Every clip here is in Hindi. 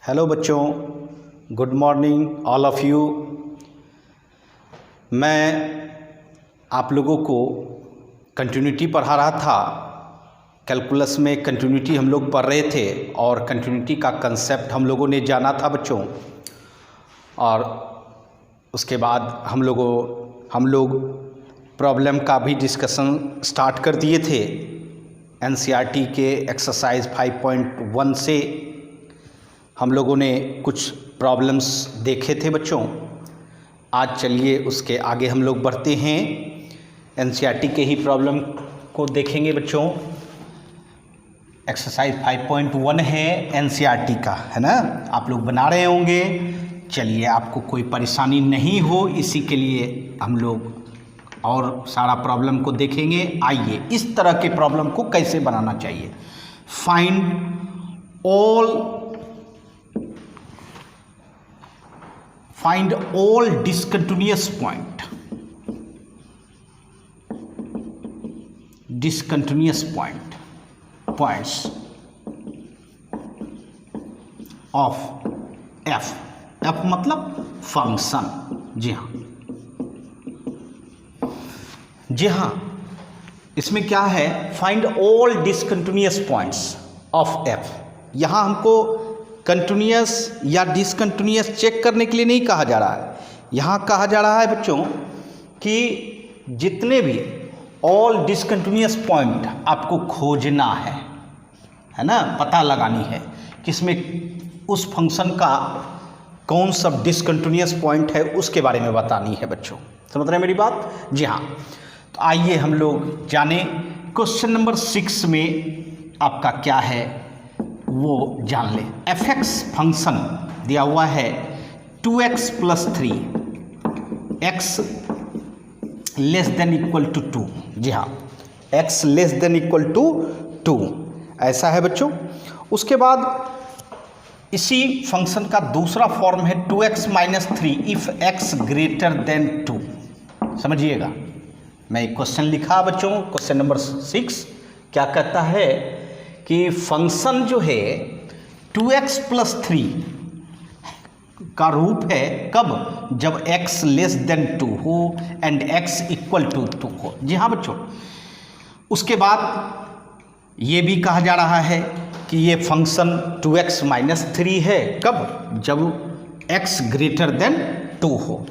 हेलो बच्चों, good morning all of you. मैं आप लोगों को कंटिन्यूटी पढ़ा रहा था। कैलकुलस में कंटिन्यूटी हम लोग पढ़ रहे थे और कंटिन्यूटी का कंसेप्ट हम लोगों ने जाना था बच्चों। और उसके बाद हम लोग प्रॉब्लम का भी डिस्कशन स्टार्ट कर दिए थे। एनसीईआरटी के एक्सरसाइज 5.1 से हम लोगों ने कुछ प्रॉब्लम्स देखे थे बच्चों। आज चलिए उसके आगे हम लोग बढ़ते हैं। एनसीईआरटी के ही प्रॉब्लम को देखेंगे बच्चों। एक्सरसाइज 5.1 है एनसीईआरटी का, है ना। आप लोग बना रहे होंगे। चलिए, आपको कोई परेशानी नहीं हो इसी के लिए हम लोग और सारा प्रॉब्लम को देखेंगे। आइए, इस तरह के प्रॉब्लम को कैसे बनाना चाहिए। Find all discontinuous points of f मतलब फंक्शन। जी हाँ, इसमें क्या है, find all discontinuous points of f। यहाँ हमको कंटिन्यूअस या डिसकंटिन्यूअस चेक करने के लिए नहीं कहा जा रहा है। यहाँ कहा जा रहा है बच्चों कि जितने भी ऑल डिसकंटिन्यूअस पॉइंट आपको खोजना है ना, पता लगानी है किसमें उस फंक्शन का कौन सा डिसकंटिन्यूअस पॉइंट है, उसके बारे में बतानी है बच्चों। समझ रहे हैं मेरी बात? जी हाँ। तो आइए हम लोग जाने। क्वेश्चन नंबर 6 में आपका क्या है वो जान लें। f(x) फंक्शन दिया हुआ है 2x + 3 x < 2। जी हाँ, x < 2 ऐसा है बच्चों। उसके बाद इसी फंक्शन का दूसरा फॉर्म है 2x - 3 इफ x > 2। समझिएगा, मैं एक क्वेश्चन लिखा बच्चों। क्वेश्चन नंबर 6 क्या कहता है कि फंक्शन जो है 2x + 3 का रूप है कब, जब x < 2 हो एंड x = 2 हो। जी हाँ बच्चों। उसके बाद ये भी कहा जा रहा है कि ये फंक्शन 2x - 3 है कब, जब x > 2 हो।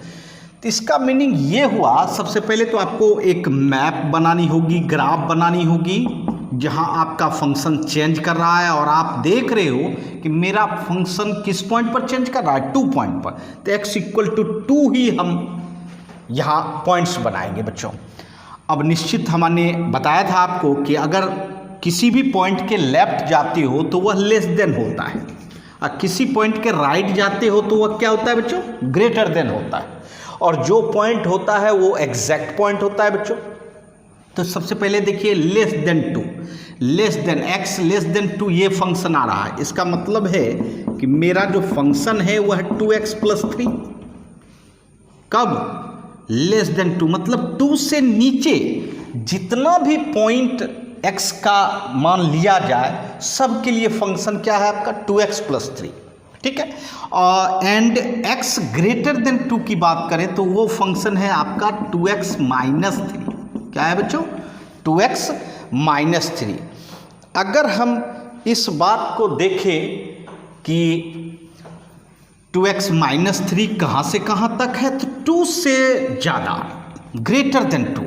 तो इसका मीनिंग ये हुआ, सबसे पहले तो आपको एक मैप बनानी होगी, ग्राफ बनानी होगी, जहां आपका फंक्शन चेंज कर रहा है और आप देख रहे हो कि मेरा फंक्शन किस पॉइंट पर चेंज कर रहा है, 2 पॉइंट पर। तो x = 2 ही हम यहाँ पॉइंट्स बनाएंगे बच्चों। अब निश्चित हमने बताया था आपको कि अगर किसी भी पॉइंट के लेफ्ट जाते हो तो वह लेस देन होता है, और किसी पॉइंट के राइट जाते हो तो वह क्या होता है बच्चों, ग्रेटर देन होता है। और जो पॉइंट होता है वो एग्जैक्ट पॉइंट होता है बच्चों। तो सबसे पहले देखिए लेस देन 2, x < 2 ये फंक्शन आ रहा है। इसका मतलब है कि मेरा जो फंक्शन है वह 2x + 3 कब, < 2 मतलब 2 से नीचे जितना भी पॉइंट x का मान लिया जाए सब के लिए फंक्शन क्या है आपका 2x + 3। ठीक है। एंड x > 2 की बात करें तो वो फंक्शन है आपका 2x - 3। क्या है बच्चों, 2x - 3। अगर हम इस बात को देखें कि 2x - 3 कहाँ से कहाँ तक है, तो 2 से ज़्यादा < 2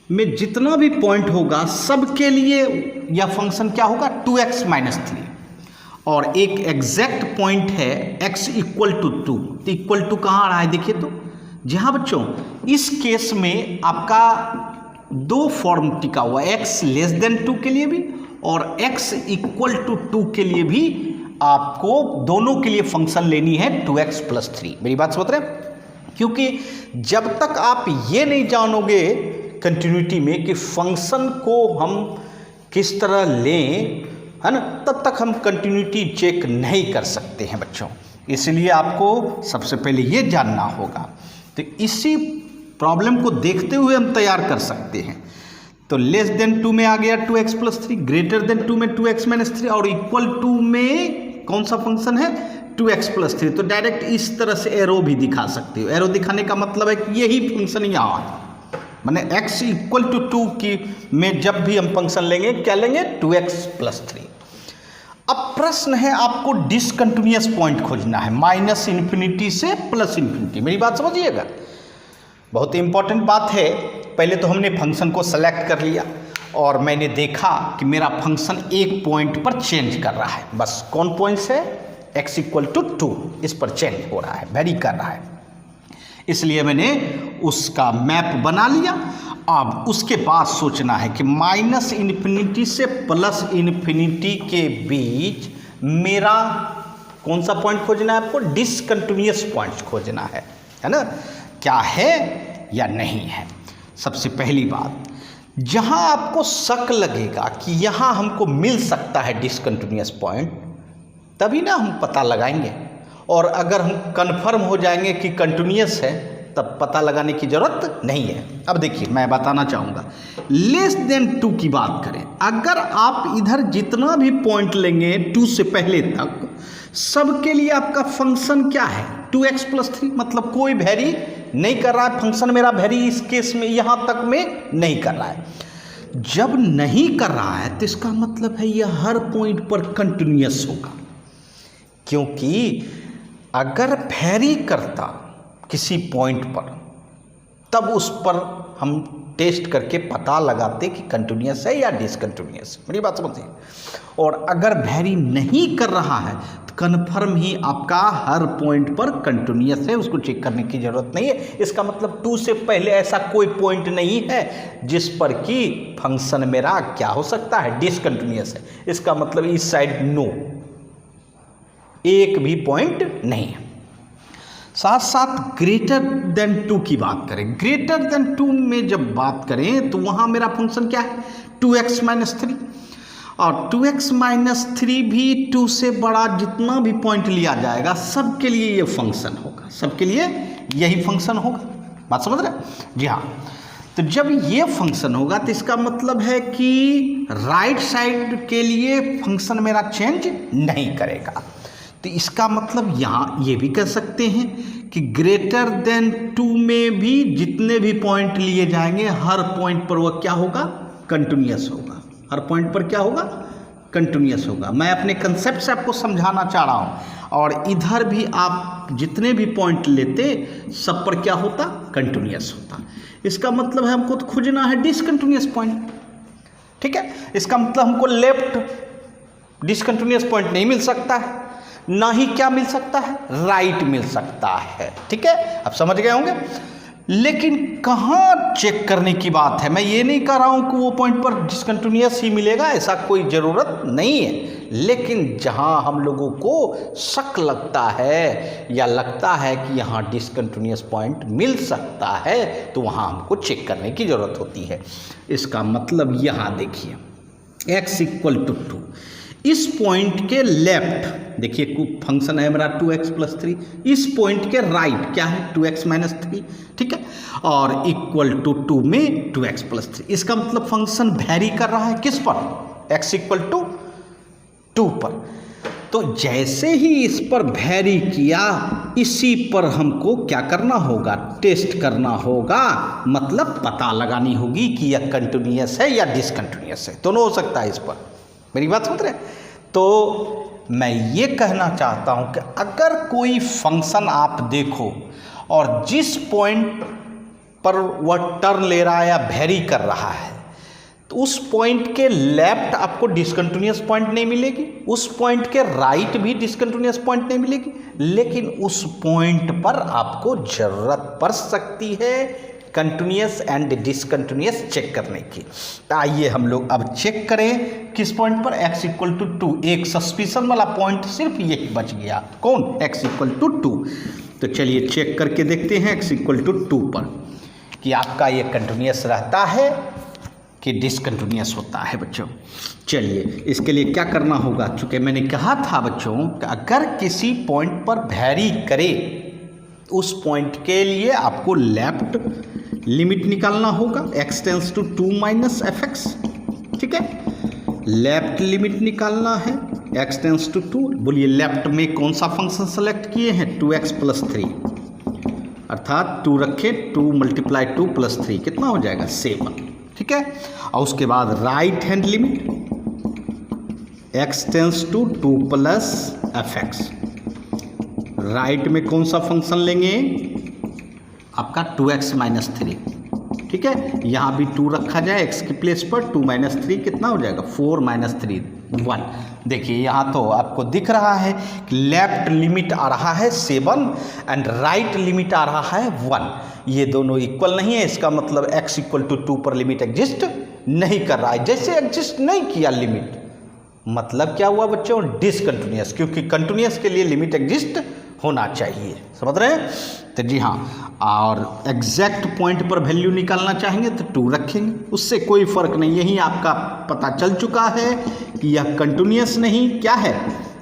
में जितना भी पॉइंट होगा सबके लिए यह फंक्शन क्या होगा, 2x - 3। और एक एग्जैक्ट पॉइंट है x = 2। तो इक्वल टू कहाँ आ रहा है देखिए तो। जी हाँ बच्चों, इस केस में आपका 2 फॉर्म टिका हुआ, x < 2 के लिए भी और x = 2 के लिए भी। आपको दोनों के लिए फंक्शन लेनी है 2x + 3। मेरी बात समझ रहे हैं? क्योंकि जब तक आप ये नहीं जानोगे कंटिन्यूटी में कि फंक्शन को हम किस तरह लें, है ना, तब तक हम कंटिन्यूटी चेक नहीं कर सकते हैं बच्चों। इसलिए आपको सबसे पहले ये जानना होगा। तो इसी प्रॉब्लम को देखते हुए हम तैयार कर सकते हैं। तो < 2 में आ गया 2x + 3, < 2 में 2x - 3 और = 2 में कौन सा फंक्शन है 2x+3। तो डायरेक्ट इस तरह से एरो भी दिखा सकते हो। एरो दिखाने का मतलब है कि यही फंक्शन यहाँ है, माने x = 2 की में जब भी हम फंक्शन लेंगे क्या लेंगे 2x+3। अब प्रश्न है आपको डिसकंटिन्यूअस पॉइंट खोजना है -∞ से +∞। मेरी बात समझिएगा, बहुत ही इंपॉर्टेंट बात है। पहले तो हमने फंक्शन को सेलेक्ट कर लिया और मैंने देखा कि मेरा फंक्शन एक पॉइंट पर चेंज कर रहा है, बस कौन पॉइंट है x = 2 इस पर चेंज हो रहा है, वेरी कर रहा है, इसलिए मैंने उसका मैप बना लिया। अब उसके बाद सोचना है कि -∞ से +∞ के बीच मेरा कौन सा पॉइंट खोजना है आपको, डिसकंटिन्यूअस पॉइंट खोजना है ना, क्या है या नहीं है। सबसे पहली बात, जहां आपको शक लगेगा कि यहां हमको मिल सकता है डिसकंटिन्यूअस पॉइंट, तभी ना हम पता लगाएंगे, और अगर हम कंफर्म हो जाएंगे कि कंटिन्यूअस है तब पता लगाने की जरूरत नहीं है। अब देखिए मैं बताना चाहूँगा, <2 की बात करें, अगर आप इधर जितना भी पॉइंट लेंगे 2 से पहले तक, सबके लिए आपका फंक्शन क्या है 2x+3, मतलब कोई वेरी नहीं कर रहा है फंक्शन मेरा, वेरी इस केस में यहाँ तक में नहीं कर रहा है। जब नहीं कर रहा है तो इसका मतलब है यह हर पॉइंट पर कंटिन्यूअस होगा, क्योंकि अगर वेरी करता किसी पॉइंट पर तब उस पर हम टेस्ट करके पता लगाते कि कंटिन्यूअस है या डिसकंटिन्यूअस। मेरी बात समझिए। और अगर वेरी नहीं कर रहा है तो कन्फर्म ही आपका हर पॉइंट पर कंटिन्यूअस है, उसको चेक करने की जरूरत नहीं है। इसका मतलब 2 से पहले ऐसा कोई पॉइंट नहीं है जिस पर कि फंक्शन मेरा क्या हो सकता है डिसकंटिन्यूअस है। इसका मतलब इस साइड नो, एक भी पॉइंट नहीं है। साथ साथ <2 की बात करें, <2 में जब बात करें तो वहाँ मेरा फंक्शन क्या है 2x-3, और 2x-3 भी 2 से बड़ा जितना भी पॉइंट लिया जाएगा सबके लिए ये फंक्शन होगा, सबके लिए यही फंक्शन होगा। बात समझ रहे हैं? जी हाँ। तो जब ये फंक्शन होगा तो इसका मतलब है कि राइट साइड के लिए फंक्शन मेरा चेंज नहीं करेगा। तो इसका मतलब यहाँ ये भी कह सकते हैं कि <2 में भी जितने भी पॉइंट लिए जाएंगे हर पॉइंट पर वह क्या होगा कंटिन्यूअस होगा, हर पॉइंट पर क्या होगा कंटिन्यूअस होगा। मैं अपने कंसेप्ट से आपको समझाना चाह रहा हूँ, और इधर भी आप जितने भी पॉइंट लेते सब पर क्या होता कंटिन्यूअस होता। इसका मतलब है हमको तो खोजना है डिसकंटिन्यूअस पॉइंट, ठीक है। इसका मतलब हमको लेफ्ट डिसकंटिन्यूअस पॉइंट नहीं मिल सकता है, ना ही क्या मिल सकता है राइट मिल सकता है, ठीक है। अब समझ गए होंगे। लेकिन कहाँ चेक करने की बात है, मैं ये नहीं कह रहा हूँ कि वो पॉइंट पर डिसकंटिन्यूअस ही मिलेगा, ऐसा कोई ज़रूरत नहीं है। लेकिन जहाँ हम लोगों को शक लगता है या लगता है कि यहाँ डिसकंटिन्यूअस पॉइंट मिल सकता है तो वहाँ हमको चेक करने की ज़रूरत होती है। इसका मतलब यहाँ देखिए x = 2, इस पॉइंट के लेफ्ट देखिए फंक्शन है मेरा 2x+3, इस पॉइंट के राइट क्या है 2x-3, ठीक है, और = 2 में 2x+3। इसका मतलब फंक्शन वेरी कर रहा है किस पर x = 2 पर। तो जैसे ही इस पर वेरी किया इसी पर हमको क्या करना होगा टेस्ट करना होगा, मतलब पता लगानी होगी कि यह कंटिन्यूअस है या डिसकंटिन्यूअस है, दोनों हो सकता है इस पर। मेरी बात समझ रहे हैं? तो मैं ये कहना चाहता हूँ कि अगर कोई फंक्शन आप देखो और जिस पॉइंट पर वह टर्न ले रहा है या वेरी कर रहा है तो उस पॉइंट के लेफ्ट आपको डिसकंटिन्यूअस पॉइंट नहीं मिलेगी, उस पॉइंट के राइट भी डिसकंटिन्यूअस पॉइंट नहीं मिलेगी, लेकिन उस पॉइंट पर आपको ज़रूरत पड़ सकती है कंटिन्यूअस एंड डिसकंटिन्यूअस चेक करने की। आइए हम लोग अब चेक करें किस पॉइंट पर x = 2। एक सस्पिशन वाला पॉइंट सिर्फ यही बच गया, कौन x = 2। तो चलिए चेक करके देखते हैं x = 2 पर कि आपका ये कंटिन्यूअस रहता है कि डिसकंटिन्यूअस होता है बच्चों। चलिए इसके लिए क्या करना होगा, चूँकि मैंने कहा था बच्चों कि अगर किसी पॉइंट पर वेरी करे उस पॉइंट के लिए आपको लेफ्ट लिमिट निकालना होगा x → 2 - fx, ठीक है, लेफ्ट लिमिट निकालना है x टेंस टू 2, बोलिए लेफ्ट में कौन सा फंक्शन सेलेक्ट किए हैं 2x प्लस 3, अर्थात 2 रखे 2 मल्टीप्लाई 2 प्लस 3 कितना हो जाएगा 7, ठीक है। और उसके बाद right hand limit x tends to 2 plus fx, right में कौन सा फंक्शन लेंगे आपका 2x माइनस 3, ठीक है। यहाँ भी 2 रखा जाए x के प्लेस पर, 2 माइनस 3 कितना हो जाएगा 4 माइनस 3 1। देखिए यहाँ तो आपको दिख रहा है कि लेफ्ट लिमिट आ रहा है 7 एंड राइट लिमिट आ रहा है 1, ये दोनों इक्वल नहीं है, इसका मतलब x इक्वल टू 2 पर लिमिट एग्जिस्ट नहीं कर रहा है। जैसे एग्जिस्ट नहीं किया लिमिट, मतलब क्या हुआ बच्चों डिसकंटिन्यूअस, क्योंकि कंटिन्यूअस के लिए लिमिट एग्जिस्ट होना चाहिए, समझ रहे हैं। तो जी हाँ, और एग्जैक्ट पॉइंट पर वैल्यू निकालना चाहेंगे तो 2 रखेंगे, उससे कोई फर्क नहीं, यही आपका पता चल चुका है कि यह कंटिन्यूअस नहीं क्या है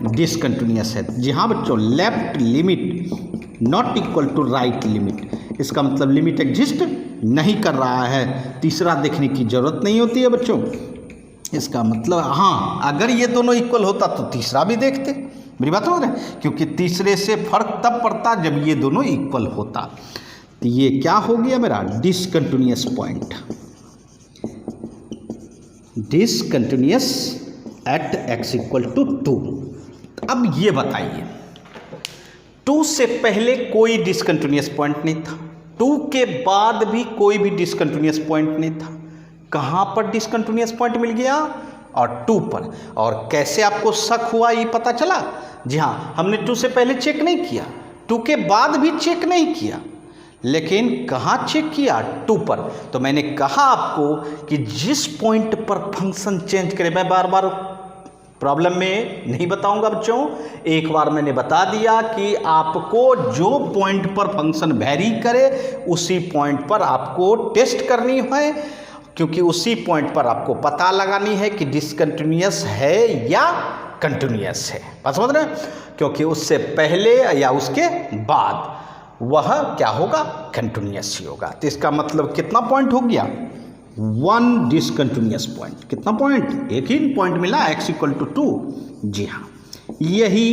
डिसकंटिन्यूअस है। जी हाँ बच्चों, left limit not equal to right limit, इसका मतलब लिमिट एग्जिस्ट नहीं कर रहा है, तीसरा देखने की जरूरत नहीं होती है बच्चों। इसका मतलब हाँ, अगर ये दोनों इक्वल होता तो तीसरा भी देखते, मेरी बात समझ रहे हैं, क्योंकि तीसरे से फर्क तब पड़ता जब ये दोनों इक्वल होता। तो ये क्या हो गया मेरा discontinuous point, discontinuous at x equal to 2। अब ये बताइए 2 से पहले कोई डिसकंटिन्यूअस पॉइंट नहीं था, 2 के बाद भी कोई भी डिसकंटिन्यूअस पॉइंट नहीं था, कहाँ पर डिसकंटिन्यूअस पॉइंट मिल गया और 2 पर। और कैसे आपको शक हुआ ये पता चला, जी हाँ, हमने 2 से पहले चेक नहीं किया, 2 के बाद भी चेक नहीं किया, लेकिन कहाँ चेक किया 2 पर। तो मैंने कहा आपको कि जिस पॉइंट पर फंक्शन चेंज करें, मैं बार बार प्रॉब्लम में नहीं बताऊंगा बच्चों, एक बार मैंने बता दिया कि आपको जो पॉइंट पर फंक्शन वेरी करे उसी पॉइंट पर आपको टेस्ट करनी है, क्योंकि उसी पॉइंट पर आपको पता लगानी है कि डिसकंटिन्यूअस है या कंटिन्यूअस है, बात समझ रहे हैं, क्योंकि उससे पहले या उसके बाद वह क्या होगा कंटिन्यूअस ही होगा। तो इसका मतलब कितना पॉइंट हो गया 1 डिसकंटिन्यूअस पॉइंट, कितना पॉइंट, एक ही पॉइंट मिला x इक्वल टू 2। जी हाँ, यही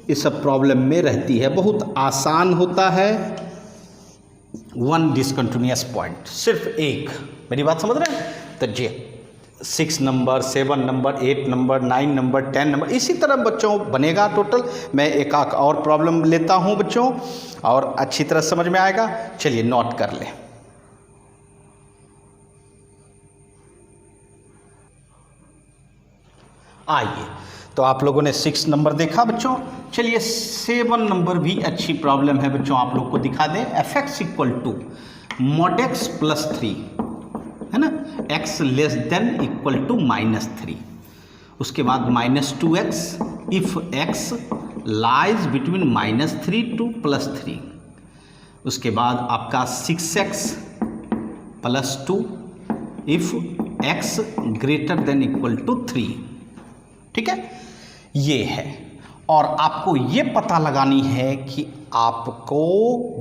इस प्रॉब्लम में रहती है, बहुत आसान होता है 1 डिसकंटिन्यूअस पॉइंट, सिर्फ एक, मेरी बात समझ रहे हैं। तो जी 6 number 7 number 8 number 9 number 10 number इसी तरह बच्चों बनेगा टोटल। मैं एक और प्रॉब्लम लेता हूं बच्चों और अच्छी तरह समझ में आएगा, चलिए नोट कर लें। आइए, तो आप लोगों ने 6 नंबर देखा बच्चों, चलिए 7 नंबर भी अच्छी प्रॉब्लम है बच्चों, आप लोग को दिखा दें। fx equal to mod x plus 3 है ना, x less than equal to -3, उसके बाद -2x if x lies between -3 to +3, उसके बाद आपका 6x plus 2 if x greater than equal to 3, ठीक है, ये है। और आपको ये पता लगानी है कि आपको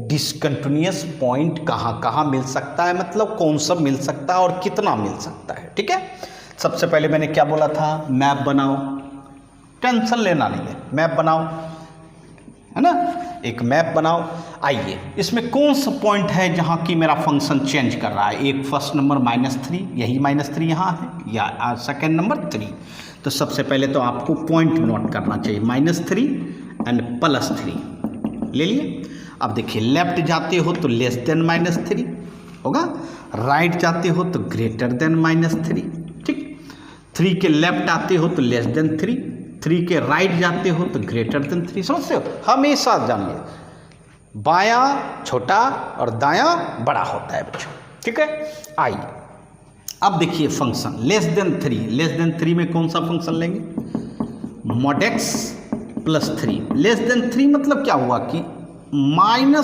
डिसकंटिन्यूअस पॉइंट कहाँ कहाँ मिल सकता है, मतलब कौन सा मिल सकता है और कितना मिल सकता है, ठीक है। सबसे पहले मैंने क्या बोला था, मैप बनाओ, टेंशन लेना नहीं है, मैप बनाओ, है ना, एक मैप बनाओ। आइए, इसमें कौन सा पॉइंट है जहाँ की मेरा फंक्शन चेंज कर रहा है, एक फर्स्ट नंबर -3, यही -3 यहाँ है, या सेकेंड नंबर 3। तो सबसे पहले तो आपको पॉइंट नोट करना चाहिए, -3 एंड +3 ले लिए। अब देखिए लेफ्ट जाते हो तो लेस देन -3 होगा, राइट जाते हो तो ग्रेटर देन -3, ठीक। 3 के लेफ्ट आते हो तो लेस देन 3, 3 के राइट जाते हो तो ग्रेटर देन 3, समझते हो, हमेशा जानिए बायां छोटा और दायां बड़ा होता है बच्चों, ठीक है। आइए अब देखिए फंक्शन लेस देन 3 में कौन सा फंक्शन लेंगे, mod x plus 3। Less than 3 मतलब क्या हुआ कि -∞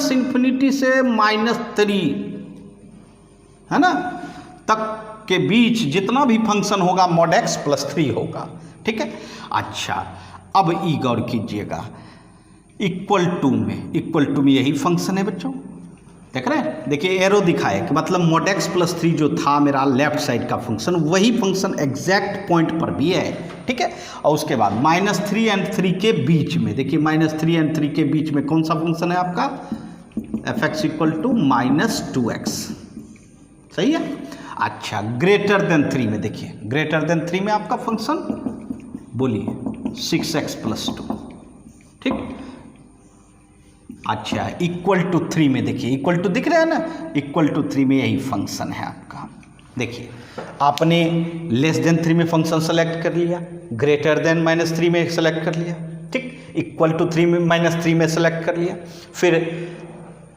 से -3 है ना तक के बीच जितना भी फंक्शन होगा mod x प्लस 3 होगा, ठीक है। अच्छा, अब ई गौर कीजिएगा, इक्वल टू में यही फंक्शन है बच्चों, देख रहे हैं, देखिए एरो दिखाए कि मतलब mod x प्लस 3 जो था मेरा लेफ्ट साइड का फंक्शन, वही फंक्शन एग्जैक्ट पॉइंट पर भी है, ठीक है। और उसके बाद -3 और 3 के बीच में, देखिए -3 और 3 के बीच में कौन सा फंक्शन है आपका, f(x = -2x), सही है। अच्छा, ग्रेटर देन 3 में देखिए, ग्रेटर देन 3 में आपका फंक्शन बोलिए 6x + 2, ठीक। अच्छा, इक्वल टू 3 में देखिए, इक्वल टू दिख रहा है ना, इक्वल टू 3 में यही फंक्शन है आपका। देखिए आपने लेस देन 3 में फंक्शन सेलेक्ट कर लिया, ग्रेटर देन -3 में सेलेक्ट कर लिया, ठीक, इक्वल टू 3 में -3 में सेलेक्ट कर लिया, फिर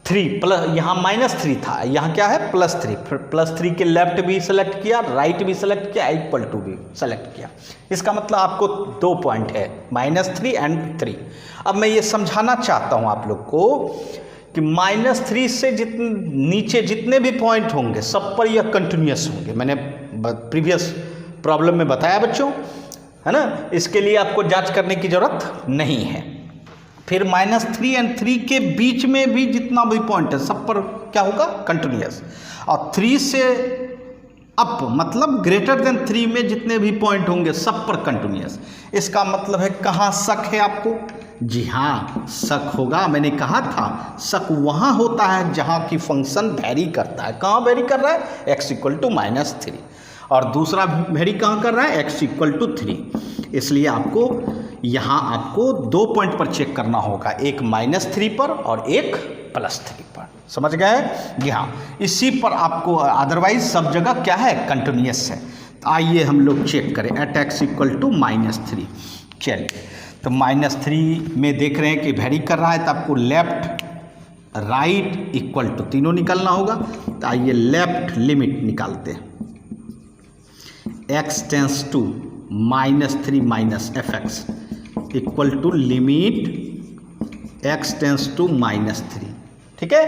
3 प्लस, यहाँ -3 था, यहाँ क्या है +3, फिर +3 के लेफ्ट भी सेलेक्ट किया, राइट भी सेलेक्ट किया, इक्वल टू भी सेलेक्ट किया। इसका मतलब आपको 2 पॉइंट है, -3 और 3। अब मैं ये समझाना चाहता हूँ आप लोग को कि -3 से नीचे जितने भी पॉइंट होंगे सब पर यह कंटिन्यूस होंगे। मैंने प्रीवियस प्रॉब्लम में बताया बच्चों, है ना, इसके लिए आपको जांच करने की ज़रूरत नहीं है। फिर -3 और 3 के बीच में भी जितना भी पॉइंट है सब पर क्या होगा, कंटिन्यूस। और 3 से अप मतलब ग्रेटर देन 3 में जितने भी पॉइंट होंगे सब पर कंटिन्यूस। इसका मतलब है कहाँ शक है आपको, जी हाँ शक होगा, मैंने कहा था शक वहाँ होता है जहाँ की फंक्शन वेरी करता है। कहाँ वेरी कर रहा है, x = -3, और दूसरा वेरी कहाँ कर रहा है, x = 3। इसलिए आपको यहाँ आपको 2 पॉइंट पर चेक करना होगा, एक -3 पर और एक +3 पर, समझ गए जी हाँ। इसी पर आपको, अदरवाइज सब जगह क्या है, कंटिन्यूस है। आइए हम लोग चेक करें, x = -3। चलिए, तो -3 में देख रहे हैं कि वेरी कर रहा है, तो आपको लेफ्ट राइट इक्वल टू तीनों निकालना होगा। तो आइए लेफ्ट लिमिट निकालते हैं, x tends to -3 - fx equal to limit x tends to -3, ठीक है।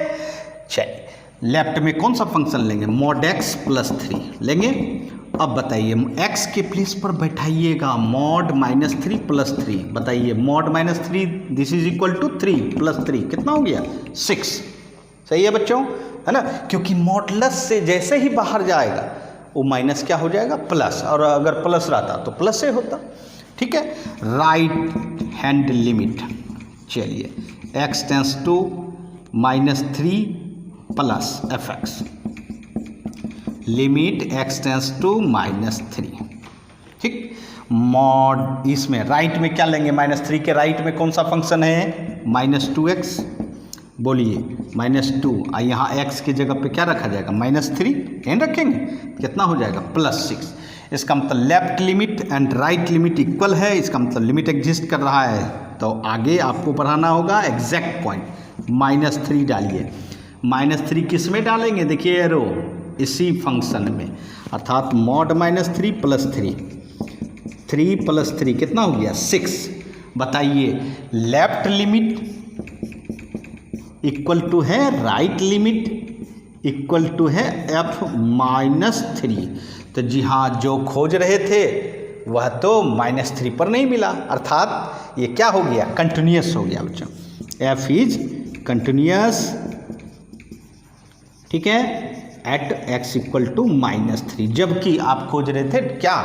चलिए लेफ्ट में कौन सा फंक्शन लेंगे, mod x + 3 लेंगे। अब बताइए x के प्लेस पर बैठाइएगा mod -3 + 3, बताइए mod -3 this is equal to 3 + 3 कितना हो गया, 6, सही है बच्चों, है ना, क्योंकि मॉडुलस से जैसे ही बाहर जाएगा वो माइनस क्या हो जाएगा, प्लस, और अगर प्लस रहता तो प्लस से होता, ठीक है। राइट हैंड लिमिट, चलिए x tends to -3 + fx limit x tends to -3, ठीक। मॉड इसमें राइट में क्या लेंगे, -3 के राइट में कौन सा फंक्शन है, -2x, बोलिए -2, यहाँ x की जगह पे क्या रखा जाएगा, -3 एन रखेंगे, कितना हो जाएगा, +6। इसका मतलब left limit and right limit equal है, इसका मतलब लिमिट एग्जिस्ट कर रहा है, तो आगे आपको बढ़ाना होगा एग्जैक्ट पॉइंट, -3 डालिए। -3 किस में डालेंगे, देखिए एरो इसी फंक्शन में, अर्थात mod -3 + 3, 3 + 3 कितना हो गया, 6। बताइए लेफ्ट लिमिट इक्वल टू है राइट लिमिट इक्वल टू है f-3, तो जी हाँ जो खोज रहे थे वह तो -3 पर नहीं मिला, अर्थात ये क्या हो गया, कंटिन्यूस हो गया बच्चों, f इज कंटिन्यूस, ठीक है, एट x = -3, जबकि आप खोज रहे थे क्या,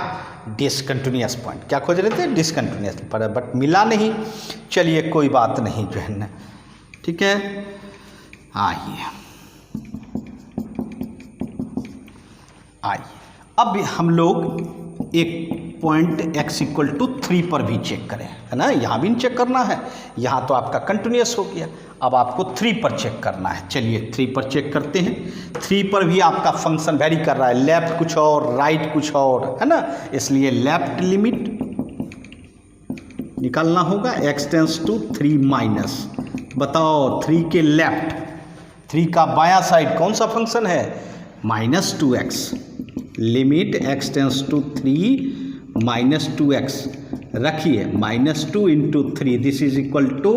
डिसकंटिन्यूस पॉइंट, क्या खोज रहे थे, डिसकंटिन्यूस पर, बट मिला नहीं। चलिए कोई बात नहीं जो है ना, ठीक है। आइए अब हम लोग एक पॉइंट x = 3 पर भी चेक करें, है ना, यहाँ भी चेक करना है, यहाँ तो आपका कंटिन्यूस हो गया, अब आपको 3 पर चेक करना है। चलिए 3 पर चेक करते हैं। 3 पर भी आपका फंक्शन वेरी कर रहा है, लेफ्ट कुछ और राइट कुछ और, है ना, इसलिए लेफ्ट लिमिट निकालना होगा, x टेंस टू 3 बताओ 3 के लेफ्ट, 3 का बायां साइड कौन सा फंक्शन है, -2x, limit x tends to 3 -2x रखिए, -2 × 3 दिस इज इक्वल टू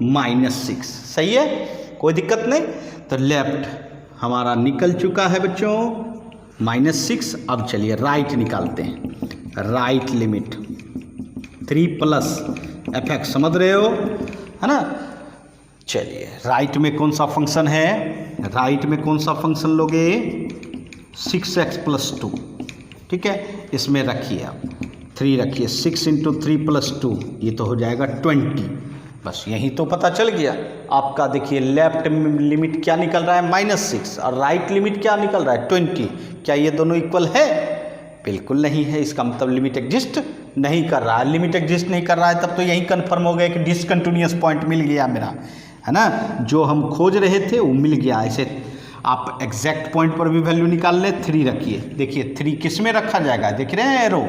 -6, सही है, कोई दिक्कत नहीं। तो लेफ्ट हमारा निकल चुका है बच्चों -6। अब चलिए राइट निकालते हैं, राइट लिमिट 3 + fx, समझ रहे हो, है ना, चलिए राइट में कौन सा फंक्शन है, राइट में कौन सा फंक्शन लोगे, 6x + 2, ठीक है। इसमें रखिए आप 3 रखिए, 6 × 3 + 2 ये तो हो जाएगा 20। बस यही तो पता चल गया आपका। देखिए लेफ्ट लिमिट क्या निकल रहा है -6 और राइट लिमिट क्या निकल रहा है 20। क्या ये दोनों इक्वल है? बिल्कुल नहीं है। इसका मतलब लिमिट एग्जिस्ट नहीं कर रहा है। लिमिट एग्जिस्ट नहीं कर रहा है तब तो यही कंफर्म हो गया कि डिसकंटिन्यूअस पॉइंट मिल गया मेरा, है ना। जो हम खोज रहे थे वो मिल गया। ऐसे आप एग्जैक्ट पॉइंट पर भी वैल्यू निकाल ले। 3 रखिए, देखिए 3 किस में रखा जाएगा, देख रहे हैं एरो।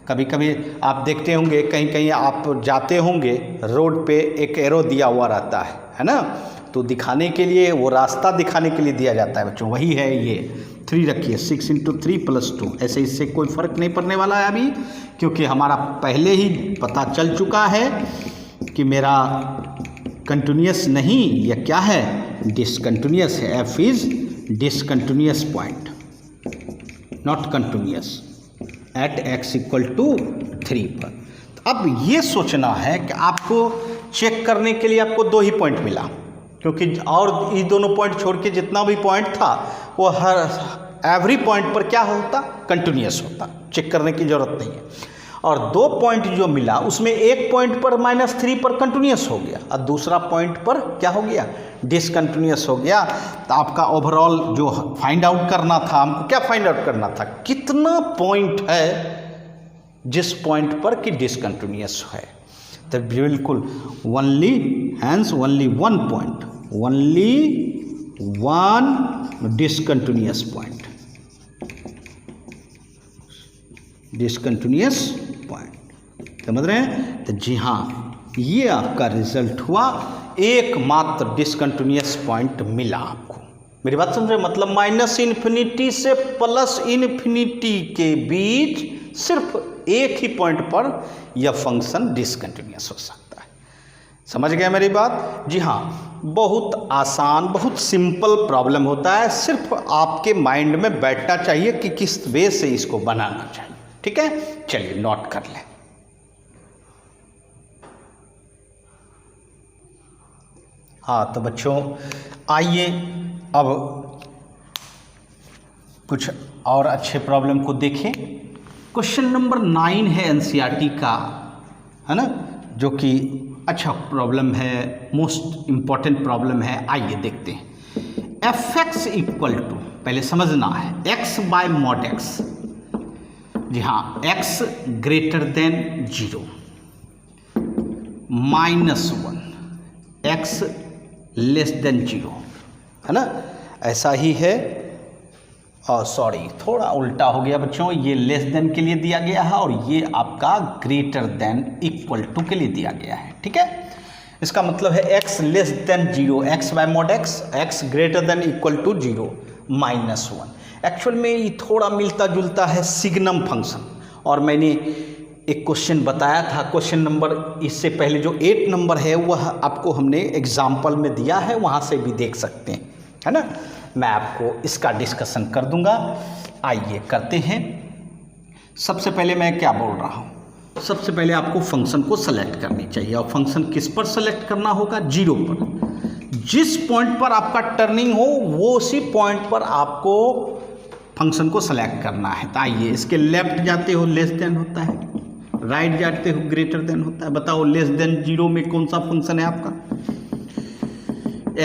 कभी कभी आप देखते होंगे कहीं कहीं आप जाते होंगे रोड पे एक एरो दिया हुआ रहता है ना, तो दिखाने के लिए, वो रास्ता दिखाने के लिए दिया जाता है बच्चों, वही है ये। 3 रखिए, 6 × 3 + 2। ऐसे इससे कोई फ़र्क नहीं पड़ने वाला है अभी, क्योंकि हमारा पहले ही पता चल चुका है कि मेरा कंटिन्यूअस नहीं, यह क्या है, डिसकंटिन्यूअस है। f is discontinuous point, not continuous at x = 3 पर। तो अब ये सोचना है कि आपको चेक करने के लिए आपको 2 ही पॉइंट मिला, क्योंकि और ये दोनों पॉइंट छोड़ के जितना भी पॉइंट था वो हर एवरी पॉइंट पर क्या होता, कंटिन्यूअस होता, चेक करने की ज़रूरत नहीं है। और 2 पॉइंट जो मिला उसमें एक पॉइंट पर -3 पर कंटिन्यूअस हो गया और दूसरा पॉइंट पर क्या हो गया, डिसकंटिन्यूअस हो गया। तो आपका ओवरऑल जो फाइंड आउट करना था, हमको क्या फाइंड आउट करना था, कितना पॉइंट है जिस पॉइंट पर कि डिसकंटिन्यूअस है। तो बिल्कुल only 1 point, only 1 discontinuous point, discontinuous point, समझ रहे हैं। तो जी हाँ, ये आपका रिजल्ट हुआ, एकमात्र डिसकंटिन्यूअस पॉइंट मिला आपको। मेरी बात समझ रहे, मतलब -∞ से +∞ के बीच सिर्फ एक ही पॉइंट पर यह फंक्शन डिसकंटिन्यूअस हो सकता है। समझ गए मेरी बात? जी हाँ, बहुत आसान, बहुत सिंपल प्रॉब्लम होता है, सिर्फ आपके माइंड में बैठना चाहिए कि किस वे से इसको बनाना चाहिए। ठीक है, चलिए नोट कर लें। हाँ तो बच्चों आइए अब कुछ और अच्छे प्रॉब्लम को देखें। क्वेश्चन नंबर 9 है एनसीईआरटी का, है ना, जो कि अच्छा प्रॉब्लम है, मोस्ट इम्पॉर्टेंट प्रॉब्लम है। आइए देखते हैं। fx = पहले समझना है x/mod x। जी हाँ, x > 0, -1, x <0, है ना, ऐसा ही है। और सॉरी थोड़ा उल्टा हो गया बच्चों, ये लेस देन के लिए दिया गया है और ये आपका > के लिए दिया गया है। ठीक है, इसका मतलब है x < 0, x/mod x, x > 0, -1। एक्चुअल में ये थोड़ा मिलता जुलता है सिग्नम फंक्शन, और मैंने एक क्वेश्चन बताया था, क्वेश्चन नंबर इससे पहले जो 8 नंबर है वह आपको हमने एग्जाम्पल में दिया है, वहाँ से भी देख सकते हैं, है ना। मैं आपको इसका डिस्कशन कर दूंगा। आइए करते हैं। सबसे पहले मैं क्या बोल रहा हूँ, सबसे पहले आपको फंक्शन को सेलेक्ट करनी चाहिए, और फंक्शन किस पर सेलेक्ट करना होगा, 0 पर। जिस पॉइंट पर आपका टर्निंग हो वो उसी पॉइंट पर आपको फंक्शन को सेलेक्ट करना है। तो आइए, इसके लेफ्ट जाते हो लेस देन होता है, राइट जाते हो ग्रेटर देन होता है। बताओ लेस देन 0 में कौन सा फंक्शन है आपका,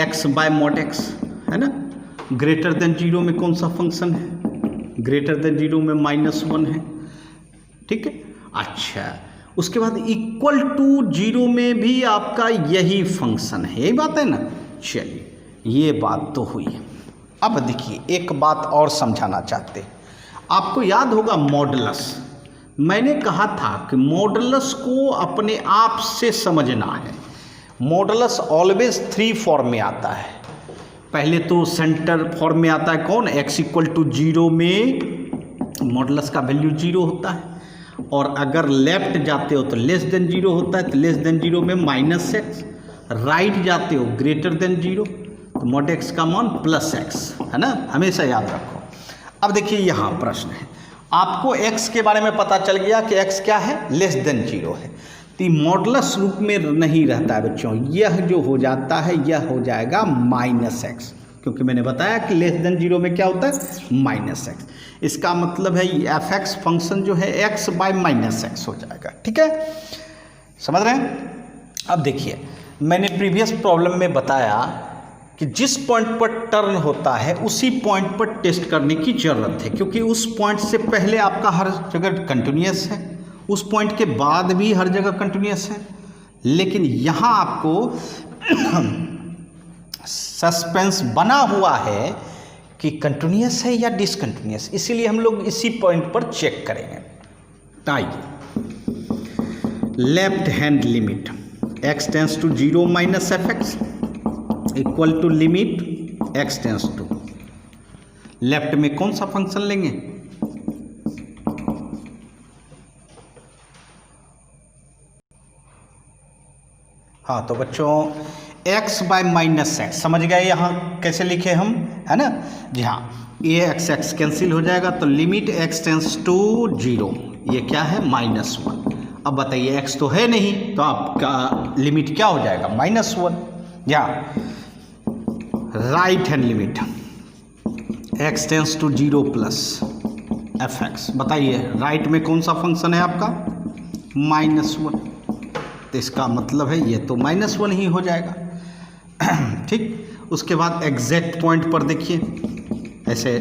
x/mod x, है ना। ग्रेटर देन 0 में कौन सा फंक्शन है, ग्रेटर देन 0 में -1 है। ठीक है, अच्छा, उसके बाद = 0 में भी आपका यही फंक्शन है, यही बात है ना। चलिए, ये बात तो हुई। अब देखिए, एक बात और समझाना चाहते हैं। आपको याद होगा मॉडुलस, मैंने कहा था कि मॉडुलस को अपने आप से समझना है। मॉडुलस ऑलवेज 3 फॉर्म में आता है। पहले तो सेंटर फॉर्म में आता है, कौन, x = 0 में मॉडुलस का वैल्यू 0 होता है, और अगर लेफ्ट जाते हो तो लेस देन 0 होता है, तो लेस देन 0 में -x, राइट जाते हो ग्रेटर देन 0 तो mod x का मान +x, है ना, हमेशा याद रखो। अब देखिए यहाँ प्रश्न है, आपको x के बारे में पता चल गया कि x क्या है, लेस देन 0 है। तो मॉडुलस रूप में नहीं रहता है बच्चों, यह जो हो जाता है यह हो जाएगा -x, क्योंकि मैंने बताया कि लेस देन 0 में क्या होता है -x। इसका मतलब है f(x) फंक्शन जो है x बाय -x हो जाएगा। ठीक है, समझ रहे हैं। अब देखिए, मैंने प्रीवियस प्रॉब्लम में बताया कि जिस पॉइंट पर टर्न होता है उसी पॉइंट पर टेस्ट करने की ज़रूरत है, क्योंकि उस पॉइंट से पहले आपका हर जगह कंटिन्यूअस है, उस पॉइंट के बाद भी हर जगह कंटिन्यूअस है, लेकिन यहाँ आपको सस्पेंस बना हुआ है कि कंटिन्यूअस है या डिसकंटिन्यूअस, इसीलिए हम लोग इसी पॉइंट पर चेक करेंगे। आइए, left hand limit x tends to 0 minus f(x) equal to limit x tends to, left में कौन सा फंक्शन लेंगे? हाँ, तो बच्चों x बाय -x समझ गए यहाँ कैसे लिखे हम, है ना जी। हाँ, ये x कैंसिल हो जाएगा, तो लिमिट x टेंस टू 0, ये क्या है -1। अब बताइए x तो है नहीं, तो आपका लिमिट क्या हो जाएगा -1। या right hand limit x tends to 0 plus f(x), बताइए राइट में कौन सा फंक्शन है आपका? -1, तो इसका मतलब है ये तो -1 ही हो जाएगा। ठीक, उसके बाद एग्जैक्ट पॉइंट पर देखिए, ऐसे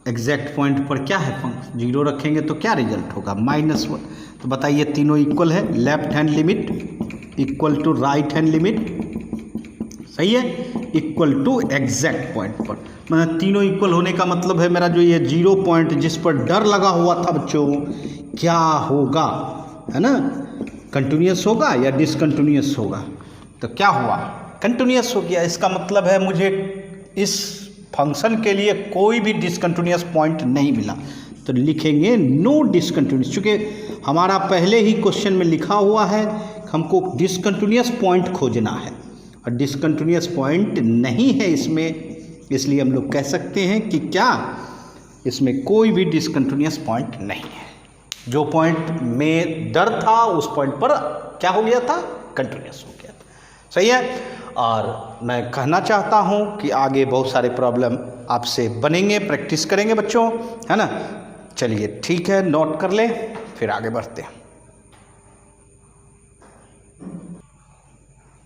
एग्जैक्ट पॉइंट पर क्या है फंक्शन 0 रखेंगे तो क्या रिजल्ट होगा? -1। तो बताइए तीनों इक्वल है, left hand limit equal to right hand limit, सही है, इक्वल टू एग्जैक्ट पॉइंट पर। मतलब तीनों इक्वल होने का मतलब है मेरा जो ये 0 पॉइंट जिस पर डर लगा हुआ था बच्चों, क्या होगा, है ना, कंटिन्यूअस होगा या डिसकंटिन्यूअस होगा? तो क्या हुआ? कंटिन्यूअस हो गया। इसका मतलब है मुझे इस फंक्शन के लिए कोई भी डिसकंटिन्यूअस पॉइंट नहीं मिला, तो लिखेंगे नो डिसकंटिन्यूअस, क्योंकि हमारा पहले ही क्वेश्चन में लिखा हुआ है हमको डिसकंटिन्यूअस पॉइंट खोजना है, और डिसकंटिन्यूअस पॉइंट नहीं है इसमें, इसलिए हम लोग कह सकते हैं कि क्या इसमें कोई भी डिसकंटिन्यूअस पॉइंट नहीं है। जो पॉइंट में डर था उस पॉइंट पर क्या हो गया था? कंटिन्यूअस हो गया था। सही है। और मैं कहना चाहता हूं कि आगे बहुत सारे प्रॉब्लम आपसे बनेंगे, प्रैक्टिस करेंगे बच्चों, है ना। चलिए ठीक है, नोट कर लें, फिर आगे बढ़ते हैं।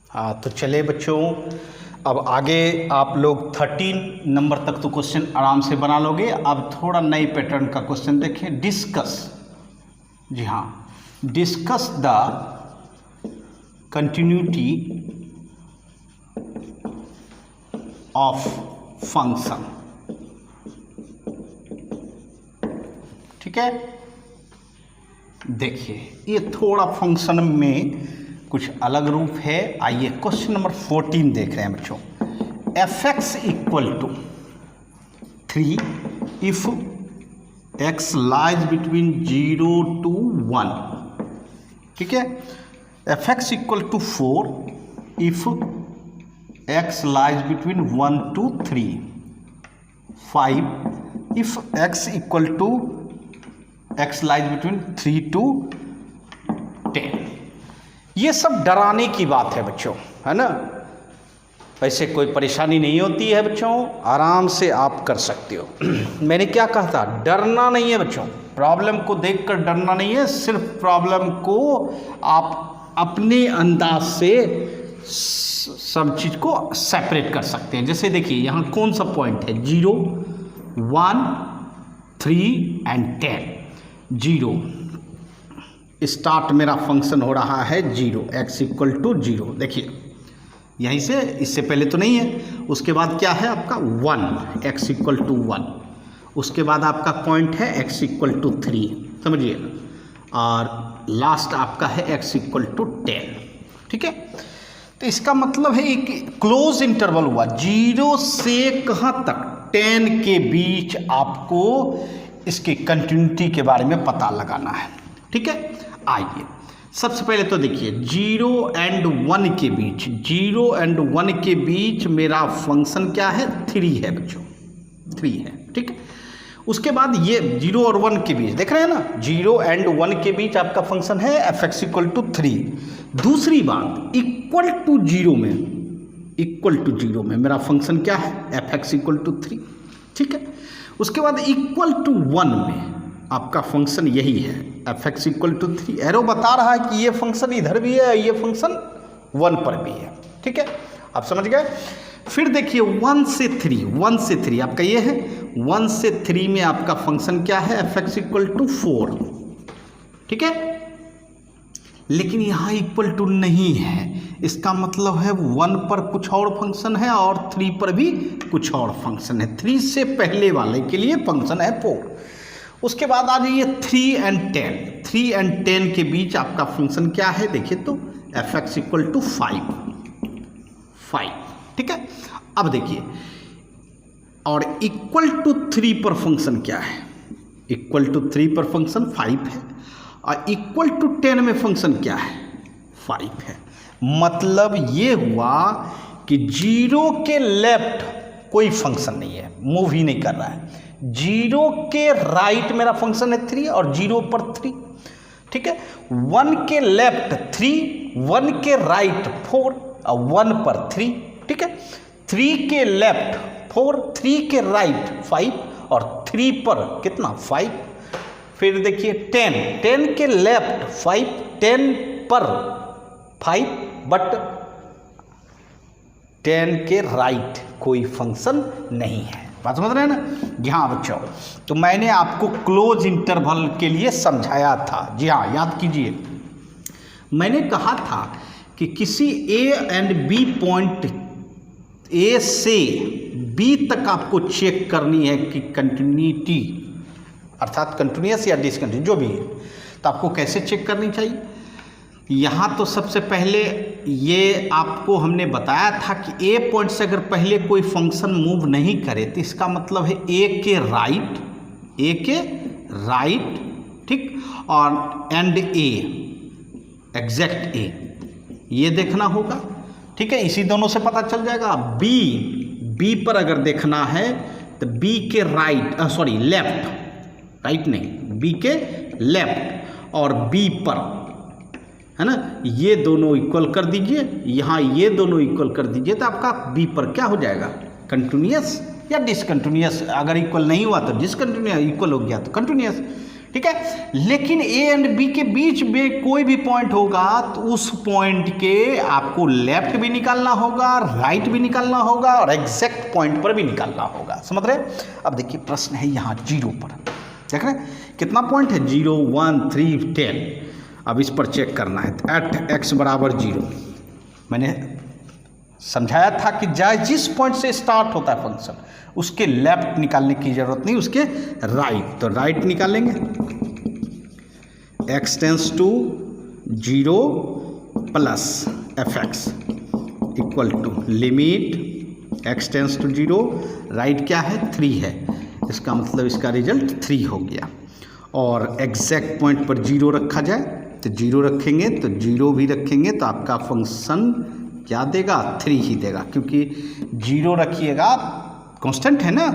हाँ, तो चले बच्चों, अब आगे आप लोग 13 नंबर तक तो क्वेश्चन आराम से बना लोगे। अब थोड़ा नई पैटर्न का क्वेश्चन देखें, डिस्कस, जी हाँ, discuss the continuity of function. ठीक है, देखिए ये थोड़ा फंक्शन में कुछ अलग रूप है। आइए क्वेश्चन नंबर 14 देख रहे हैं बच्चों। f(x) equal to 3 if x lies between 0 to 1। ठीक है, f(x) equal to 4 if x lies between 1 to 3, 5 if x equal to x lies between 3 to 10। ये सब डराने की बात है बच्चों, है ना। वैसे कोई परेशानी नहीं होती है बच्चों, आराम से आप कर सकते हो। मैंने क्या कहा था? डरना नहीं है बच्चों, प्रॉब्लम को देखकर डरना नहीं है, सिर्फ प्रॉब्लम को आप अपने अंदाज से सब चीज़ को सेपरेट कर सकते हैं। जैसे देखिए यहाँ कौन सा पॉइंट है? 0, 1, 3 एंड 10। 0 स्टार्ट मेरा फंक्शन हो रहा है 0, x इक्वल टू 0। देखिए यहीं से, इससे पहले तो नहीं है। उसके बाद क्या है आपका? 1, x इक्वल टू 1। उसके बाद आपका पॉइंट है x इक्वल टू 3, समझिए, और लास्ट आपका है x इक्वल टू 10। ठीक है, तो इसका मतलब है एक क्लोज इंटरवल हुआ 0 से कहाँ तक? 10 के बीच आपको इसके कंटिन्यूटी के बारे में पता लगाना है। ठीक है, आइए सबसे पहले तो देखिए 0 and 1 के बीच, 0 and 1 के बीच मेरा फंक्शन क्या है? 3 है बच्चों, 3 है। ठीक है, उसके बाद ये 0 और 1 के बीच देख रहे हैं ना, 0 एंड 1 के बीच आपका फंक्शन है fx इक्वल टू 3। दूसरी बात, इक्वल टू 0 में मेरा फंक्शन क्या है, fx इक्वल टू 3, ठीक है। उसके बाद इक्वल टू 1 में आपका फंक्शन यही है, fx इक्वल टू 3। एरो बता रहा है कि ये फंक्शन इधर भी है, ये फंक्शन 1 पर भी है, ठीक है, आप समझ गए। फिर देखिए 1 से 3 आपका ये है, 1 से 3 में आपका फंक्शन क्या है, fx इक्वल टू 4, ठीक है। लेकिन यहाँ इक्वल टू नहीं है, इसका मतलब है 1 पर कुछ और फंक्शन है और 3 पर भी कुछ और फंक्शन है। 3 से पहले वाले के लिए फंक्शन है 4। उसके बाद आ जाइए 3 एंड 10 के बीच आपका फंक्शन क्या है, देखिए तो fx इक्वल टू 5, ठीक है। अब देखिए, और इक्वल टू 3 पर फंक्शन क्या है, इक्वल टू 3 पर फंक्शन 5 है, और इक्वल टू 10 में फंक्शन क्या है, 5 है। मतलब ये हुआ कि 0 के लेफ्ट कोई फंक्शन नहीं है, मूव ही नहीं कर रहा है। 0 के राइट मेरा फंक्शन है 3 और 0 पर 3, ठीक है। 1 के लेफ्ट 3, 1 के राइट 4 और 1 पर 3, ठीक है। 3 के लेफ्ट 4, 3 के राइट 5 और 3 पर कितना 5। फिर देखिए 10 के लेफ्ट 5, 10 पर 5, बट 10 के राइट कोई फंक्शन नहीं है। बात समझ रहे हैं ना। जी हाँ बच्चों, तो मैंने आपको क्लोज इंटरवल के लिए समझाया था। जी हाँ, याद कीजिए, मैंने कहा था कि किसी ए एंड बी पॉइंट, ए से बी तक आपको चेक करनी है कि कंटिन्यूटी, अर्थात कंटिन्यूअस या डिसकंटिन्यूअस जो भी है, तो आपको कैसे चेक करनी चाहिए। यहाँ तो सबसे पहले ये आपको हमने बताया था कि ए पॉइंट से अगर पहले कोई फंक्शन मूव नहीं करे तो इसका मतलब है ए के राइट, ठीक, और एंड ए, एग्जैक्ट ए, ये देखना होगा, ठीक है। इसी दोनों से पता चल जाएगा। बी पर अगर देखना है तो बी के लेफ्ट, राइट नहीं, बी के लेफ्ट और बी पर, है ना, ये दोनों इक्वल कर दीजिए, यहाँ ये दोनों इक्वल कर दीजिए, तो आपका बी पर क्या हो जाएगा, कंटिन्यूअस या डिसकंटिन्यूअस। अगर इक्वल नहीं हुआ तो डिसकंटिन्यूअस, इक्वल हो गया तो कंटिन्यूअस, ठीक है। लेकिन ए एंड बी के बीच में कोई भी पॉइंट होगा तो उस पॉइंट के आपको लेफ्ट भी निकालना होगा, राइट भी निकालना होगा और एग्जैक्ट पॉइंट पर भी निकालना होगा। समझ रहे। अब देखिए प्रश्न है यहाँ 0 पर, देख रहे हैं कितना पॉइंट है, 0, 1, 3, 10। अब इस पर चेक करना है एट x बराबर 0। मैंने समझाया था कि जिस पॉइंट से स्टार्ट होता है फंक्शन उसके लेफ्ट निकालने की जरूरत नहीं, उसके राइट। तो राइट निकालेंगे, x tends to 0 plus fx equal to limit x tends to 0, right क्या है 3 है, इसका मतलब इसका रिजल्ट 3 हो गया। और एग्जैक्ट पॉइंट पर 0 रखा जाए तो 0 रखेंगे, तो 0 भी रखेंगे तो आपका फंक्शन क्या देगा, 3 ही देगा, क्योंकि 0 रखिएगा कांस्टेंट है ना,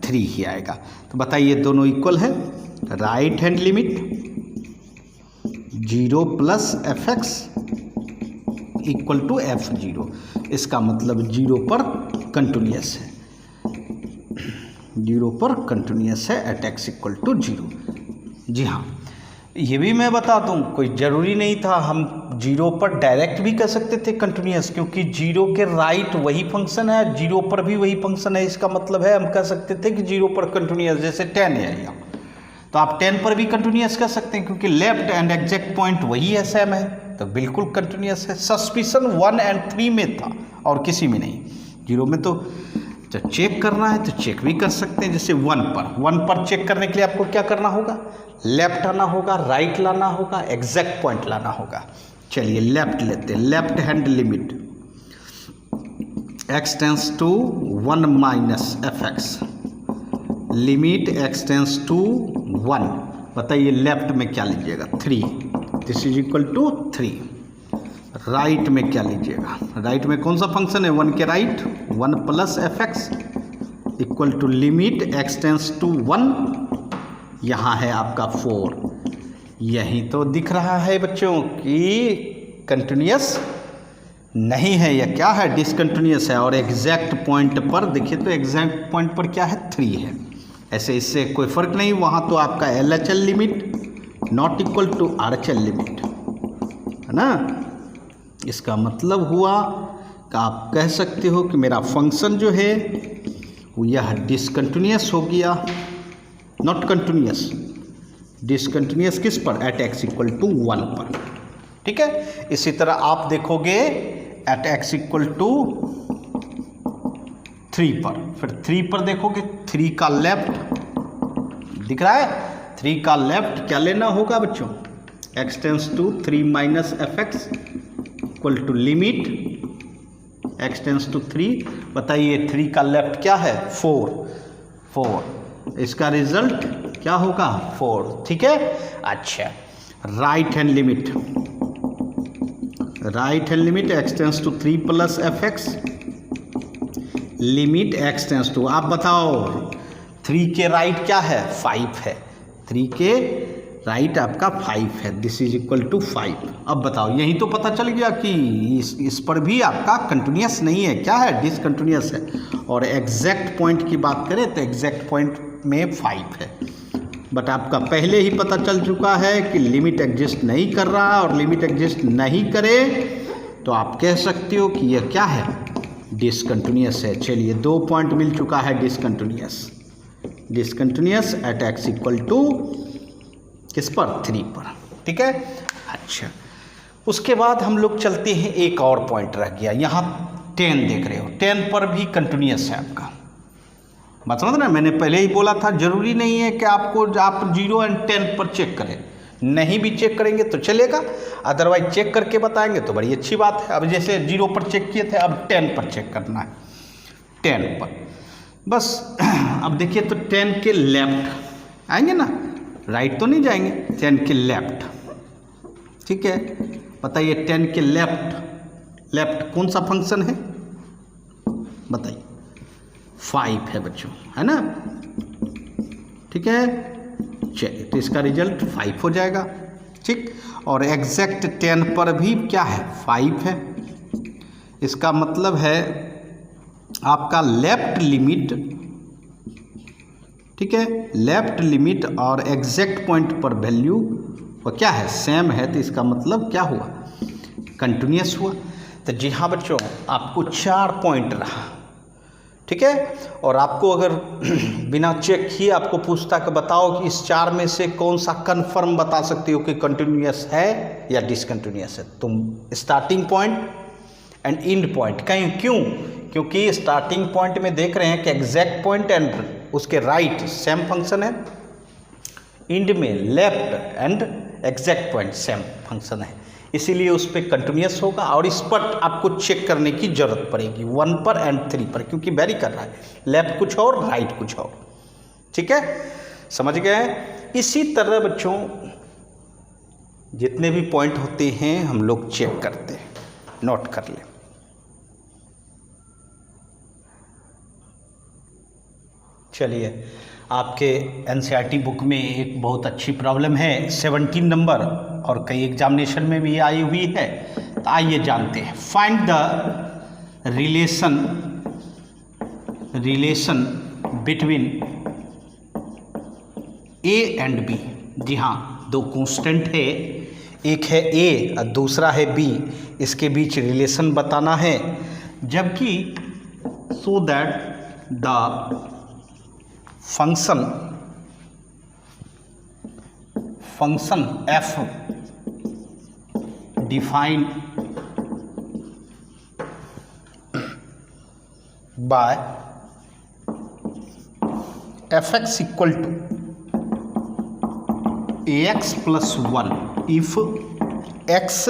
3 ही आएगा। तो बताइए दोनों इक्वल है, right hand limit 0 plus fx equal to f0, इसका मतलब 0 पर कंटिन्यूअस है, 0 पर कंटिन्यूअस है एट x इक्वल टू 0। जी हाँ, ये भी मैं बता दूं, कोई ज़रूरी नहीं था, हम 0 पर डायरेक्ट भी कर सकते थे कंटिन्यूअस, क्योंकि 0 के राइट वही फंक्शन है, 0 पर भी वही फंक्शन है। इसका मतलब है हम कह सकते थे कि 0 पर कंटिन्यूअस, जैसे 10 है यहाँ, तो आप 10 पर भी कंटिन्यूअस कर सकते हैं, क्योंकि लेफ्ट एंड एग्जैक्ट पॉइंट वही है, सेम है, तो बिल्कुल कंटिन्यूअस है। सस्पिशन 1 एंड 3 में था और किसी में नहीं। 0 में तो जब चेक करना है तो चेक भी कर सकते हैं, जैसे 1 पर चेक करने के लिए आपको क्या करना होगा, लेफ्ट आना होगा, राइट लाना होगा, एग्जैक्ट पॉइंट लाना होगा। चलिए लेफ्ट लेते हैं, left hand limit x tends to 1 minus fx, limit x tends to 1। बताइए लेफ्ट में क्या लीजिएगा, 3, this is equal to 3। Right में क्या लीजिएगा, राइट में कौन सा फंक्शन है, 1 के right 1 plus fx equal to limit x tends to 1, यहाँ है आपका 4। यही तो दिख रहा है बच्चों कि कंटिन्यूस नहीं है, यह क्या है, डिसकंटिन्यूस है। और एग्जैक्ट पॉइंट पर देखिए तो एग्जैक्ट पॉइंट पर क्या है, 3 है। ऐसे इससे कोई फ़र्क नहीं, वहाँ तो आपका LHL limit not equal to RHL limit है ना। इसका मतलब हुआ कि आप कह सकते हो कि मेरा फंक्शन जो है वो यह डिसकंटिन्यूस हो गया, नॉट कंटिन्यूस। डिसकंटिन्यूस किस पर, एट x इक्वल टू 1 पर। ठीक है, इसी तरह आप देखोगे एट x इक्वल टू 3 पर, फिर 3 पर देखोगे 3 का लेफ्ट दिख रहा है, 3 का लेफ्ट क्या लेना होगा बच्चों, x tends to 3 minus fx equal to limit x tends to 3। बताइए 3 का लेफ्ट क्या है, 4, इसका रिजल्ट क्या होगा, 4। ठीक है, अच्छा right hand limit, right hand limit x tends to 3 plus fx limit x tends to, आप बताओ 3 के राइट क्या है, 5 है, 3 के राइट आपका 5 है, दिस इज इक्वल टू 5। अब बताओ, यही तो पता चल गया कि इस पर भी आपका कंटिन्यूस नहीं है, क्या है, डिसकंटिन्यूस है। और एग्जैक्ट पॉइंट की बात करें तो एग्जैक्ट पॉइंट में 5 है, बट आपका पहले ही पता चल चुका है कि लिमिट एग्जिस्ट नहीं कर रहा, और लिमिट एग्जिस्ट नहीं करे तो आप कह सकते हो कि यह क्या है, डिसकंटिन्यूस है। चलिए 2 पॉइंट मिल चुका है discontinuous, discontinuous at x equal to किस पर, 3 पर। ठीक है, अच्छा उसके बाद हम लोग चलते हैं, एक और पॉइंट रह गया यहाँ 10 देख रहे हो, 10 पर भी कंटिन्यूस है आपका। बात समझ ना, मैंने पहले ही बोला था जरूरी नहीं है कि आपको आप 0 और 10 पर चेक करें, नहीं भी चेक करेंगे तो चलेगा, अदरवाइज चेक करके बताएंगे तो बड़ी अच्छी बात है। अब जैसे 0 पर चेक किए थे, अब 10 पर चेक करना है, 10 पर बस। अब देखिए तो 10 के लेफ्ट आएंगे ना, राइट तो नहीं जाएंगे, 10 के लेफ्ट। ठीक है, बताइए 10 के लेफ्ट, लेफ्ट कौन सा फंक्शन है बताइए, 5 है बच्चों, है ना। ठीक है, चलिए तो इसका रिजल्ट 5 हो जाएगा। ठीक, और एग्जैक्ट 10 पर भी क्या है, 5 है। इसका मतलब है आपका लेफ्ट लिमिट, ठीक है, लेफ्ट लिमिट और एग्जैक्ट पॉइंट पर वैल्यू वो क्या है, सेम है, तो इसका मतलब क्या हुआ, कंटिन्यूस हुआ। तो जी हाँ बच्चों, आपको 4 पॉइंट रहा। ठीक है, और आपको अगर बिना चेक किए आपको पूछता कि बताओ कि इस 4 में से कौन सा कन्फर्म बता सकते हो कि कंटिन्यूस है या डिसकंटिन्यूस है, तुम starting point and and point. कहीं क्यों, क्योंकि स्टार्टिंग पॉइंट में देख रहे हैं कि एग्जैक्ट पॉइंट एंड उसके राइट सेम फंक्शन है, एंड में left and exact point same function है, इसीलिए उस पर कंटिन्यूस होगा। और इस पर आपको चेक करने की जरूरत पड़ेगी 1 पर एंड 3 पर, क्योंकि वेरी कर रहा है, लेफ्ट कुछ और राइट कुछ और। ठीक है, समझ गए। इसी तरह बच्चों जितने भी पॉइंट होते हैं हम लोग चेक करते हैं, नोट कर लें। चलिए, आपके एनसीईआरटी बुक में एक बहुत अच्छी प्रॉब्लम है 17 नंबर, और कई एग्जामिनेशन में भी आई हुई है, तो आइए जानते हैं। Find the relation between A and B. जी हाँ, 2 कांस्टेंट है, एक है ए और दूसरा है बी, इसके बीच रिलेशन बताना है, जबकि so that the function f defined by fx equal to ax plus 1 if x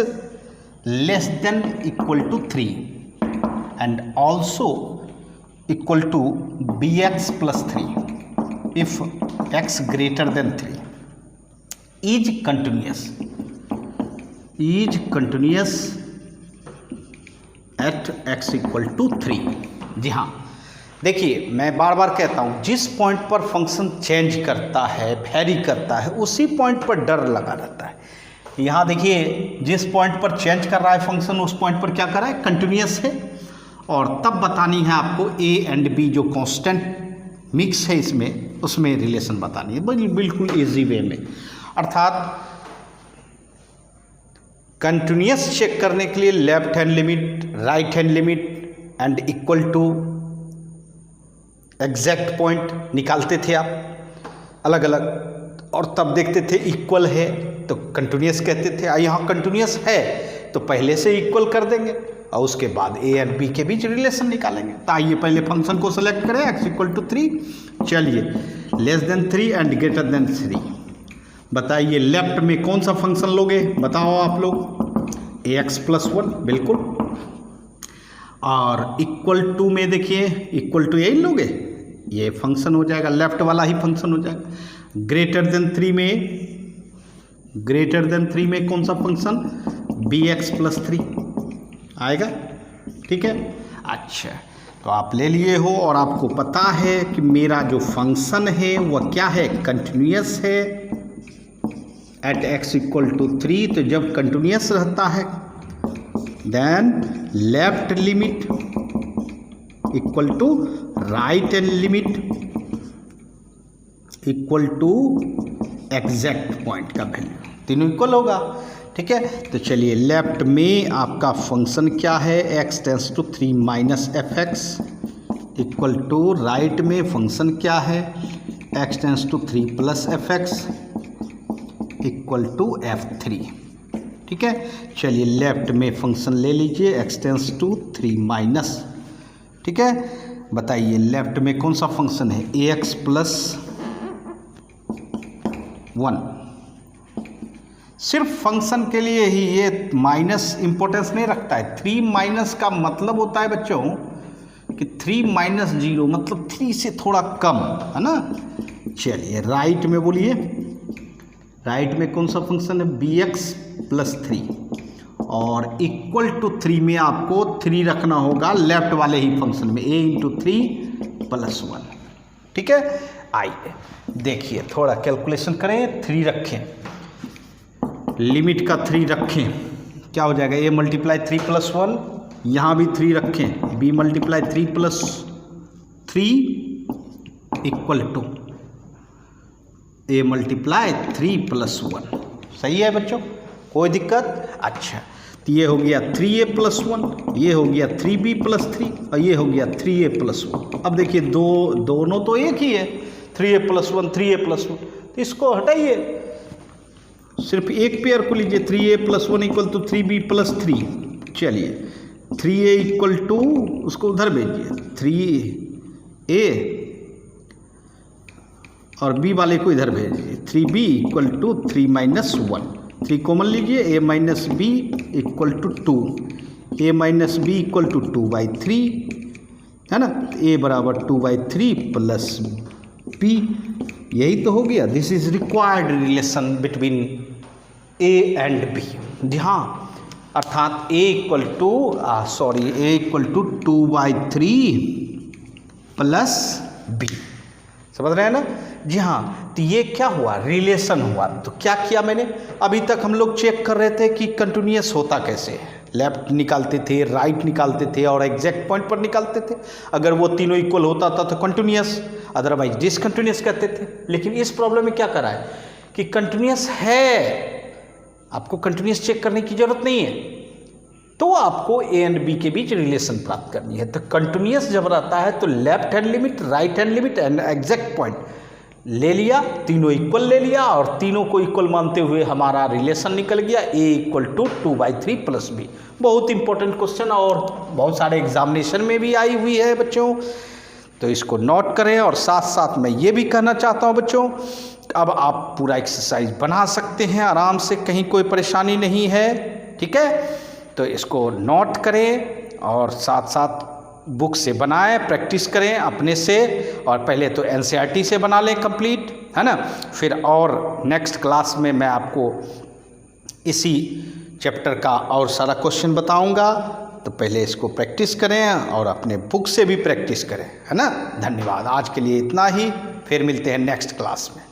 less than equal to 3 and also equal to bx plus 3 if x greater than 3 is continuous at x equal to 3। जी हाँ, देखिए मैं बार बार कहता हूँ, जिस पॉइंट पर फंक्शन चेंज करता है, वेरी करता है, उसी पॉइंट पर डर लगा रहता है। यहाँ देखिए जिस पॉइंट पर चेंज कर रहा है फंक्शन, उस पॉइंट पर क्या कर रहा है, कंटिन्यूस है। और तब बतानी है आपको ए एंड बी जो कांस्टेंट मिक्स है इसमें, उसमें रिलेशन बतानी है बिल्कुल इजी वे में। अर्थात कंटिन्यूस चेक करने के लिए left hand limit, right hand limit and equal to exact point निकालते थे आप अलग अलग, और तब देखते थे इक्वल है तो कंटिन्यूस कहते थे। यहाँ कंटिन्यूस है तो पहले से इक्वल कर देंगे और उसके बाद ए एंड बी के बीच रिलेशन निकालेंगे। तो आइए पहले फंक्शन को सेलेक्ट करें, x इक्वल टू 3। चलिए less than 3 and greater than 3। बताइए लेफ्ट में कौन सा फंक्शन लोगे, बताओ आप लोग। ax प्लस 1 बिल्कुल, और इक्वल टू में देखिए इक्वल टू यही लोगे, ये फंक्शन हो जाएगा, लेफ्ट वाला ही फंक्शन हो जाएगा। ग्रेटर देन 3 में, ग्रेटर देन 3 में कौन सा फंक्शन, bx प्लस 3 आएगा, ठीक है। अच्छा तो आप ले लिए हो और आपको पता है कि मेरा जो फंक्शन है वह क्या है, कंटिन्यूस है एट x इक्वल टू 3। तो जब कंटिन्यूस रहता है then left limit equal to right hand limit equal to exact point का वैल्यू, तीनों इक्वल होगा, ठीक है। तो चलिए लेफ्ट में आपका फंक्शन क्या है, x tends to 3 minus fx equal to right में फंक्शन क्या है, x tends to 3 plus fx equal to f3, ठीक है। चलिए लेफ्ट में फंक्शन ले लीजिए x टेंस टू 3 माइनस, ठीक है। बताइए लेफ्ट में कौन सा फंक्शन है, ax प्लस 1। सिर्फ फंक्शन के लिए ही ये माइनस इंपॉर्टेंस नहीं रखता है। 3 माइनस का मतलब होता है बच्चों कि 3 माइनस 0 मतलब 3 से थोड़ा कम, है ना। चलिए राइट में बोलिए, राइट में कौन सा फंक्शन है, bx प्लस 3 और इक्वल टू 3 में आपको 3 रखना होगा लेफ्ट वाले ही फंक्शन में, a इंटू 3 प्लस 1, ठीक है। आइए देखिए थोड़ा कैलकुलेशन करें, 3 रखें, लिमिट का 3 रखें, क्या हो जाएगा, a मल्टीप्लाई 3 प्लस 1, यहाँ भी 3 रखें, b multiply 3 plus 3 equal to a multiply 3 plus 1। सही है बच्चों, कोई दिक्कत। अच्छा तो ये हो गया 3a प्लस 1, ये हो गया 3b प्लस 3 और ये हो गया 3a प्लस 1। अब देखिए दोनों तो एक ही है, 3a प्लस 1 3a प्लस 1, तो इसको हटाइए, सिर्फ एक पेयर को लीजिए, 3a plus 1 equal to 3b plus 3। चलिए 3a इक्वल टू, उसको उधर भेजिए, 3a और b वाले को इधर भेजिए, 3b equal to 3 minus 1, 3 common लीजिए, a minus b equal to 2, a minus b equal to 2/3, है ना। a बराबर 2/3 प्लस b, यही तो हो गया। This is required relation between a and b। जी हाँ, अर्थात a equal to a equal to 2/3 plus b, समझ रहे हैं ना। जी हाँ, तो ये क्या हुआ, रिलेशन हुआ। तो क्या किया मैंने, अभी तक हम लोग चेक कर रहे थे कि कंटिन्यूस होता कैसे है, लेफ्ट निकालते थे, राइट निकालते थे और एग्जैक्ट पॉइंट पर निकालते थे। अगर वो तीनों इक्वल होता था तो कंटिन्यूस, अदरवाइज डिसकंटिन्यूस कहते थे। लेकिन इस प्रॉब्लम में क्या करा है कि कंटिन्यूस है, आपको कंटिन्यूस चेक करने की जरूरत नहीं है, तो आपको ए एंड बी के बीच रिलेशन प्राप्त करनी है। तो कंटिन्यूस जब रहता है तो left hand limit, right hand limit and exact point ले लिया, तीनों इक्वल ले लिया और तीनों को इक्वल मानते हुए हमारा रिलेशन निकल गया, a equal to 2/3 plus b। बहुत इंपॉर्टेंट क्वेश्चन और बहुत सारे एग्जामिनेशन में भी आई हुई है बच्चों, तो इसको नोट करें। और साथ साथ मैं ये भी कहना चाहता हूँ बच्चों, अब आप पूरा एक्सरसाइज बना सकते हैं आराम से, कहीं कोई परेशानी नहीं है, ठीक है। तो इसको नोट करें और साथ साथ बुक से बनाएं, प्रैक्टिस करें अपने से, और पहले तो एनसीईआरटी से बना लें कंप्लीट, है ना। फिर और नेक्स्ट क्लास में मैं आपको इसी चैप्टर का और सारा क्वेश्चन बताऊंगा। तो पहले इसको प्रैक्टिस करें और अपने बुक से भी प्रैक्टिस करें, है ना। धन्यवाद। आज के लिए इतना ही, फिर मिलते हैं नेक्स्ट क्लास में।